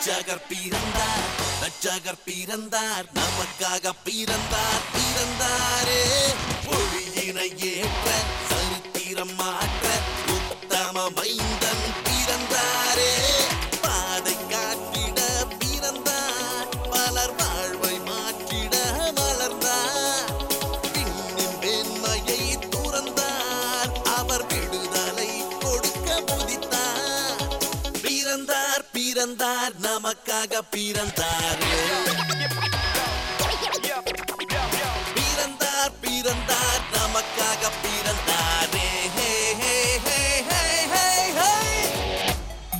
ரட்சகர் பிறந்தார், ரட்சகர் பிறந்தார், நமக்காக பிறந்தார், பிறந்தாரே. ஒளியினை ஏற்ற, சரித்திரம் மாற்ற, உத்தம மைந்தன் பிறந்தாரே. பாதை காட்டிட பிறந்தார், பலர் வாழ்வை மாற்றிட மலர்ந்தார். விண்ணின் வெண்மையை துறந்தார், அவர் விடுதலை கொடுக்க புதித்தார். பிறந்தார், பிறந்தார், நமக்காக பிறந்தார். பிறந்தார், பிறந்தார், நமக்காக பிறந்தாரே. ஹே ஹே ஹே ஹே ஹே ஹே.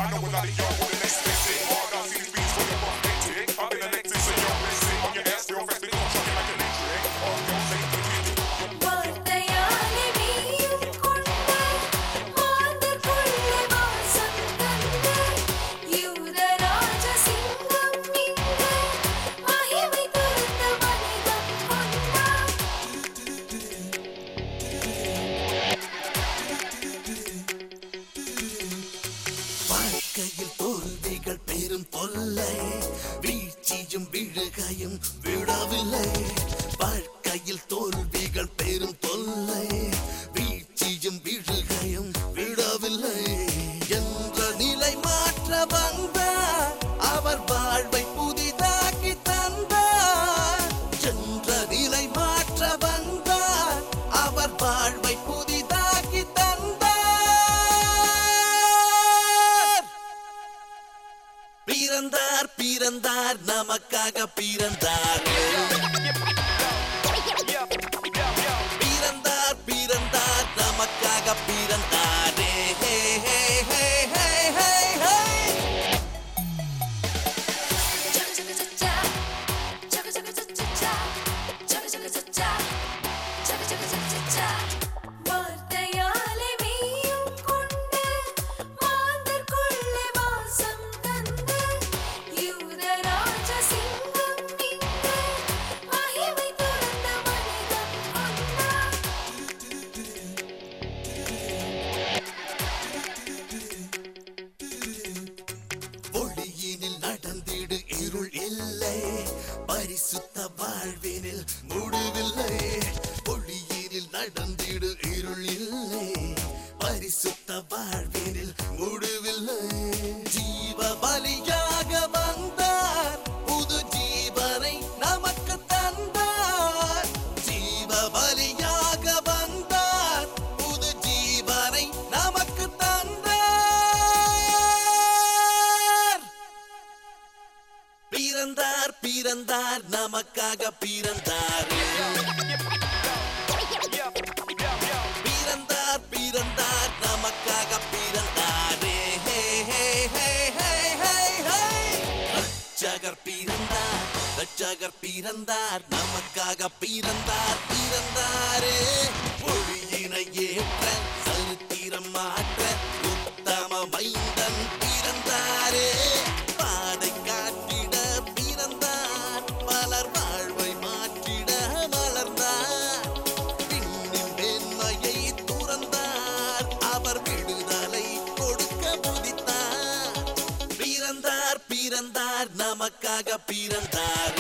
I know a lot of y'all wouldn't expect it. All I see is beats for your authentic. I've been elected, so y'all listen. On your ass, real fast, they gon' chuck it like electric. All y'all say you get it. வார்த்தையாலே நீயும் கொண்டாய், மாந்தர்க்குள்ளே வாசம் தந்தாய். யூதராஜ சிங்கம் இங்கே, மகிமை துறந்த மனிதம் கொண்டாய். வாழ்க்கையில் தோல்விகள் பெரும் தொல்லை, வீழ்ச்சியும் விழுகையும் விடவில்லை. வாழ்க்கையில் தோல்விகள் பெரும் தொல்லை, வீழ்ச்சியும் விழுகையும் விடவில்லை. என்ற நிலை மாற்ற வந்தார், அவர் வாழ்வை புதிதாக்கி தந்தார். என்ற நிலை மாற்ற வந்தார், அவர் வாழ்வை புதிதாக்கி தந்தார். பிறந்தார், பிறந்தார், நமக்காக பிறந்தார். பிறந்தார், பிறந்தார், நமக்காக பிறந்தாரே. ஹே ஹே ஹே ஹே ஹே ஹே. ஜகஜகஜா, ஜகஜகஜா, ஜகஜகஜா, ஜகஜகஜா. வார்த்தையாலே நீயும் கொண்டு, மாந்தர்க்குள்ளே வாசம் தந்து. யூதராஜ சிங்கம் இங்கே, மகிமை துறந்த மனிதம் கொண்டாய். ஒளியினில் நடந்திடு, இருள் இல்லை, பரிசுத்த வாழ்வினில் முடிவில்லை. ஒளியினில் நடந்திடு, இருள் இல்லை, பரிசுத்த வாழ்வினில் முடிவில்லை. ஜீவ பலியாக வந்தார், புது ஜீவனை நமக்கு தந்தார். ஜீவ பலியாக வந்தார், புது ஜீவனை நமக்கு தந்தார். பிறந்தார், பிறந்தார், நமக்காக பிறந்தார். பிறந்தார், பிறந்தார், நமக்காக பிறந்தாரே. ஹே ஹே ஹே ஹே ஹே ஹே. ரட்சகர் பிறந்தார், ரட்சகர் பிறந்தார், நமக்காக பிறந்தார், பிறந்தாரே. ஒளியினை ஏற்ற, சரித்திரம் மாற்ற, உத்தம மைந்தன் பிறந்தாரே. பாதை காட்டிட பிறந்தார், பலர் வாழ்வை மாற்றிட மலர்ந்தார். விண்ணின் வெண்மையை துறந்தார், அவர் விடுதலை கொடுக்க புதித்தார். பிறந்தார், பிறந்தார், நமக்காக பிறந்தார்.